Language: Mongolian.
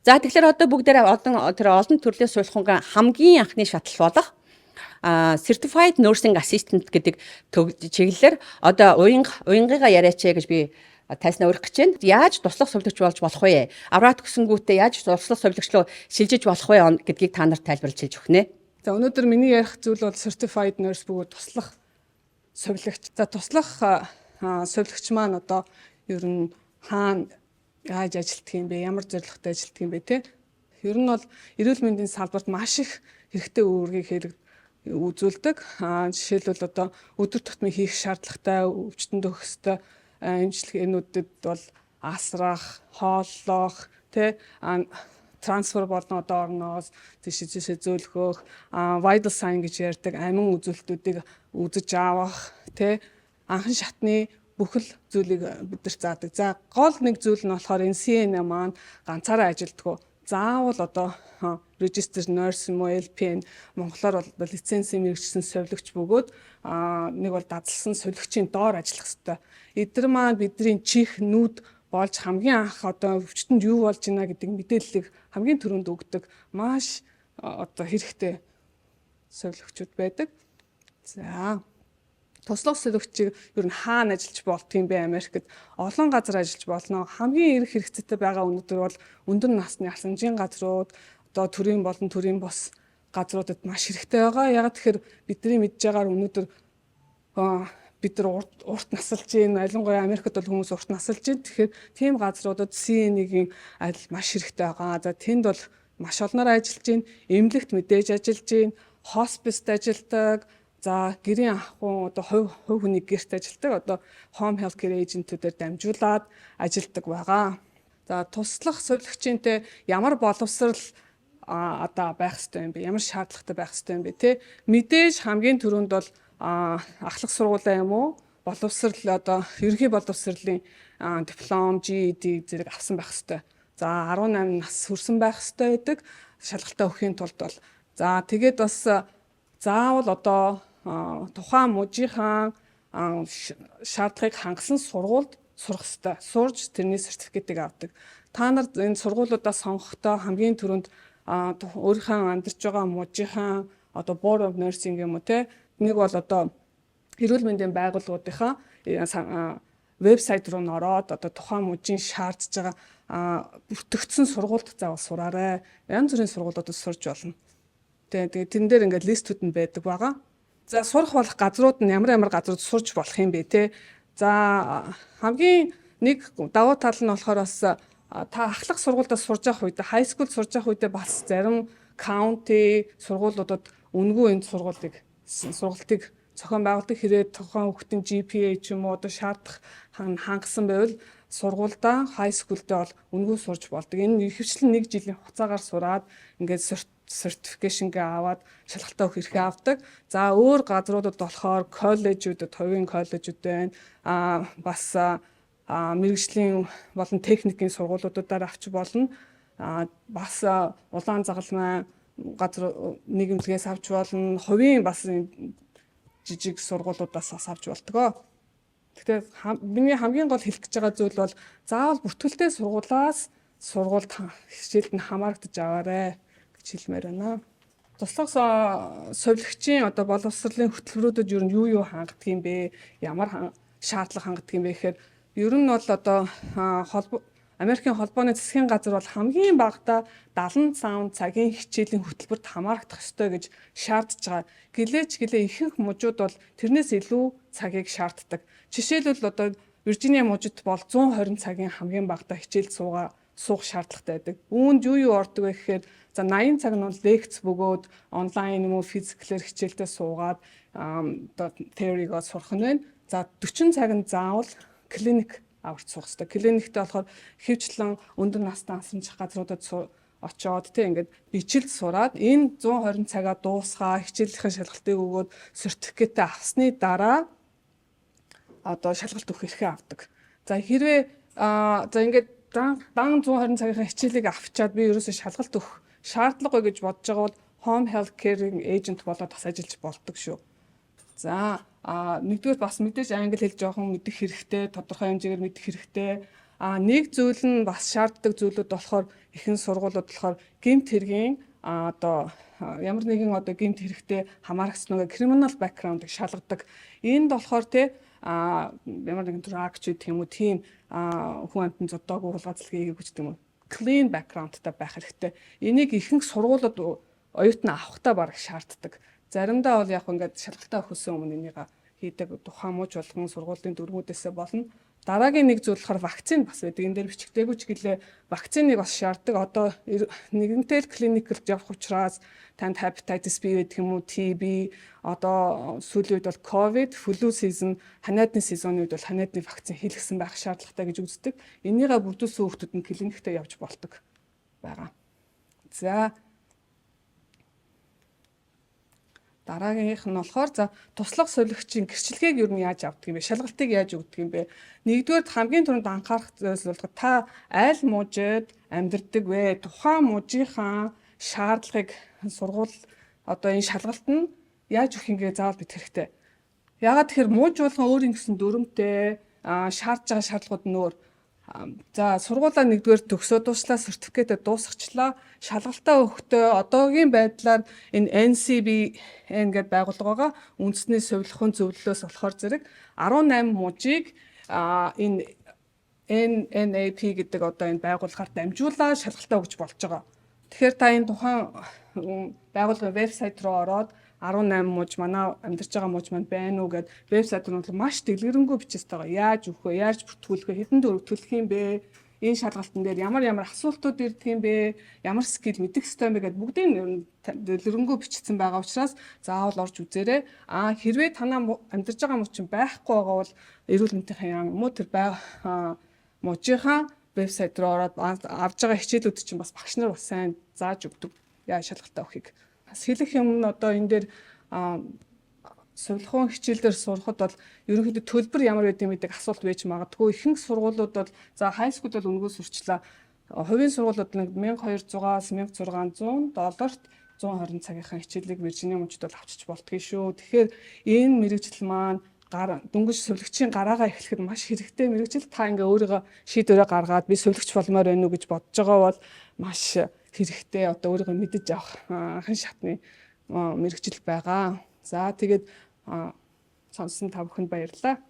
За тэгэхээр одоо бүгдээрээ тэр олон төрлийн сургалтын хамгийн анхны шатлал болох certified nursing assistant гэдэг чиглэлээр одоо уянгыгаа яриач гэж би тайснаа өргөх гэж байна. Яаж туслах сувлагч болж болох вэ? Авраад гүсэнгүүтээ яаж туслах сувлагч руу шилжиж болох вэ гэдгийг та нарт тайлбарлаж хэлж өгнө. За өнөөдөр миний ярих зүйл бол certified nurse бөгөөд туслах сувлагч. За туслах сувлагч маань одоо ер нь хаана яаж ажилтдаг юм бэ? Ямар зорилготой ажилтдаг юм бэ те? Ер нь бол эрүүл мэндийн салбарт маш их хэрэгтэй үүргийг үзүүлдэг. Жишээлбэл одоо өдөр тутмын хийх шаардлагатай өвчтөнд өгөх ёстой эмчилгээнүүдэд бол асрах, хооллох, трансфер болон одоо орноос тийшээ зөөлгөх, vital sign гэж ярьдаг амин үзүүлэлтүүдийг үзэж авах, анхан шатны бүхэл зүйлийг бид нар заадаг. За гол нэг зүйл нь болохоор энэ CNA маань ганцаараа ажилддаг. Заавал одоо registered nurse юм уу LPN монголоор бол лицензийн мэргэжсэн сувлагч бөгөөд нэг бол дадалсан сувлагчийн доор ажиллах ёстой. Эдгээр маань бидний чих нүд болж хамгийн анх одоо өвчтөнд юу болж байна гэдэг мэдээллийг хамгийн түрүүнд өгдөг маш одоо хэрэгтэй сувлагчуд байдаг. За туслах сувлагчийг ер нь хаана ажиллаж болдго юм бэ? Америкт олон газар ажиллаж болно. Хамгийн их хэрэгцээтэй байгаа өнөөдөр бол өндөр насны асамжийн газрууд, одоо төрийн болон төрийн бос газруудад маш хэрэгтэй байгаа. Яг тэгэхээр бидний мэдж байгаагаар өнөөдөр бид нар урт насалж гин, ялангуяа Америкт бол хүмүүс урт насалж гин. Тэгэхээр тийм газруудад CNA-гийн адил маш хэрэгтэй байгаа. За тэнд бол маш олноор ажиллаж гин, эмнэлэгт мэдээж ажиллаж гин, хоспист ажилладаг. За гэрийн ахуйн одоо хувь хүний гэрт ажилладаг одоо home health care agent-үүдээр дамжуулаад ажилладаг байгаа. За туслах сувлагчинтэй ямар боловсрал одоо байх ёстой юм бэ? Ямар шаардлагатай байх ёстой юм бэ те? Мэдээж хамгийн түрүүнд бол ахлах сургуулаа юм уу? Боловсрал одоо ерөнхий боловсролын диплом, GED зэрэг авсан байх ёстой. За 18 нас хүрсэн байх ёстой байдаг. Шалгалтаа өгөхийн тулд бол за тэгээд бас заавал одоо тухайн мужийнхаа шаардлагыг хангасан сургуульд сурах ёстой. Сурж тэрний сертификатыг авдаг. Та нар энэ сургуулиудаа сонгохдоо хамгийн түрүүнд өөрийнхөө амьдарч байгаа мужийнхаа одоо board of nursing юм уу те нэг бол одоо эрүүл мэндийн байгууллагуудынхаа вебсайт руу нөрөөд одоо тухайн мужийн шаардж байгаа бүртгэгдсэн сургуульд заавал сураарай. Янз бүрийн сургуулиудад сурж болно. Тэгээд тэн дээр ингээд листүүд нь байдаг байгаа. За сурах болох газрууд нь ямар газрууд сурж болох юм бэ те. За хамгийн нэг давуу тал нь болохоор бас та ахлах сургуульд сурж явах үед high school сурж явах үед бас зарим county сургуулиудад үнэгүй энэ сургалтыг зохион байгуулдаг хэрэг тухайн хүүхдийн GPA ч юм уу одоо шаардах хангасан байвал сургуульдаа high school-д бол үнэгүй сурж болдог. Энэ ихэвчлэн 1 жилийн хугацаагаар сураад ингээд certification аваад шалгалтаа өгөх хэрэгтэй авдаг. За өөр газруудад болохоор коллежуудад, хувийн коллежууд байна. Бас мэргэжлийн болон техникийн сургуулиудаар авч болно. Бас улаан загалмай газар нийгэмлэгээс авч болно. Хувийн бас жижиг сургуулиудаас бас авч болдгоо. Тэгэхээр миний хамгийн гол хэлэх гэж байгаа зүйл бол заавал бүртгэлтэй сургуулиас сургуульд хичээлд нь хамаарагдаж аваарай гэж хэлмээр байна. Туслах сувлагчийн одоо боловсролын хөтөлбөрүүдэд ер нь юу хангадаг юм бэ? Ямар шаардлага хангадаг юм бэ гэхээр ер нь бол одоо Америкийн холбооны засгийн газар бол хамгийн багадаа 75 цагийн хичээлийн хөтөлбөрт хамаарах ёстой гэж шаардж байгаа. Гэлээ ихэнх мужууд бол тэрнээс илүү цагийг шаарддаг. Жишээлбэл одоо Виржиниа мужид бол 120 цагийн хамгийн багадаа хичээлд суух шаардлагатай байдаг. Үүнд юу ордог вэ гэхээр за 80 цаг нь бол лекц бөгөөд онлайн юм уу физиклээр хичээлдээ суугаад одоо теоригоо сурах нь байна. За 40 цаг нь заавал клиник аварч суух хэрэгтэй. Клиникт болохоор хөвчлэн өндөр настай асрамжих газруудад очоод ингээд бичлэл сураад энэ 120 цагаа дуусгаа хичээлийн шалгалтыг өгөөд сертификатаа авсны дараа одоо шалгалт өгөх хэрэгтэй авдаг. За хэрвээ за ингээд дан 120 цагийн хичээлийг авчаад би ерөөсөө шалгалт өгөх шаардлагагүй гэж бодож байгаа бол home health care agent болоод бас ажиллаж болдог шүү. За нэгдүгээр бас мэдээж англи хэл жоохон мэдэх хэрэгтэй, тодорхой хэмжээгээр мэдэх хэрэгтэй. нэг зүйл нь бас шаарддаг зүйлүүд болохоор ихэнх сургуулиуд болохоор гэмт хэргийн одоо ямар нэгэн одоо гэмт хэрэгтэй хамаарахсан нэг криминал бэкграундыг шалгадаг. Энд болохоор ямар нэгэн drug ч гэх юм уу тийм хүн амтны зодоогүй хулгайцлагийг гэж гэдэг юм уу clean backgroundтай байх хэрэгтэй. Энийг ихэнх сургуулиуд оюутан авахтаа бараг шаарддаг. Заримдаа бол яг ингээд шалгалтаа өгөхөөс өмнө энийг хийдэг тухайн мууч болгон сургуулийн дүрмүүдээсээ болно. Дараагийн нэг зүйл болохоор вакцин бас байдаг. Энэ дээр бичигдээгүй ч гэлээ вакциныг бас шаарддаг. Одоо нэгэнтэй клиникэлд явах учраас танд hepatitis B гэдэг юм уу, TB, одоо сүүлийн үед бол COVID, flu season, ханиадны сезонны үед бол ханиадны вакцин хийлгсэн байх шаардлагатай гэж үздэг. Энийгээ бүрдүүлсэн хүүхдүүд нь клиниктээ явж болдог байгаа. За дараагийнх нь болохоор туслах солигчийн гэрчлэгийг юу яаж авдаг юм бэ? Шалгалтыг яаж өгдөг юм бэ? Нэгдүгээр хамгийн түрүүнд анхаарах зүйл бол та аль мужид амьдардаг вэ? Тухайн мужийнхаа шаардлагыг сургууль одоо энэ шалгалт нь яаж өгөх юмгээ заавал бит хэрэгтэй. Ягаад тэгэхээр мууж болгон өөрийн гэсэн дүрмтэй шаардж байгаа шаардлагууд нь өөр. За сургуулаа нэгдүгээр төгсөө дууслаа, сертификатээ дуусгачлаа. Шалгалтаа өгөхдөө одоогийн байдлаар энэ NCBN гэдэг байгууллага байгаа. Үндэсний сувилахын зөвлөлөөс болохоор зэрэг 18 мужийг энэ NNAP гэдэг одоо энэ байгууллагаар дамжуулаад шалгалтаа өгч болж байгаа. Тэгэхээр та энэ тухайн байгууллагын вебсайт руу ороод 18 мууж манай амьдарч байгаа мууж маань байна уу гэд вебсайт руу маш дэлгэрэнгүй бичсэн байгаа. Яаж өгөх вэ? Яаж бүртгүүлэх вэ? Хэдэн төгрөг төлөх юм бэ? Энэ шалгалтын дээр ямар асуултууд ирдэг юм бэ? Ямар скил мэдэх ёстой юм бэ гэд бүгдийг дэлгэрэнгүй бичсэн байгаа учраас заавал орж үзээрэй. Хэрвээ танаа амьдарч байгаа мууч байхгүй байгаа бол эрүүл мэндийн яам юм уу тэр мужийнхаа вебсайт руу ороод авж байгаа хичээлүүд чинь бас багш нар бас сайн зааж өгдөг. Яа шалгалтаа өгөхийг. Хэлэх юм нь одоо энэ дээр сувилахын хичээлээр сурахад бол ерөнхийдөө төлбөр ямар байд юм гэдэг асуулт байж магадгүй. Ихэнх сургуулиуд бол хай скул бол өнгөө сурчлаа. Хувийн сургуулиуд нэг $1200-аас $1600 120 цагийнхаа хичээлийг Виржиниа мужид бол авчиж болдгоо шүү. Тэгэхээр энэ мэрэгжил маань дөнгөж сувилагчийн гараагаа эхлэхэд маш хэрэгтэй мэрэгжил. Та ингээ өөрийгөө шийдвэрээ гаргаад би сувилагч болмоор байна уу гэж бодож байгаа бол маш хэрэгтэй одоо өөрийгөө мэдэж авах анхны шатны мэрэгжил байгаа. За тэгээд сонсон та бүхэнд баярлалаа.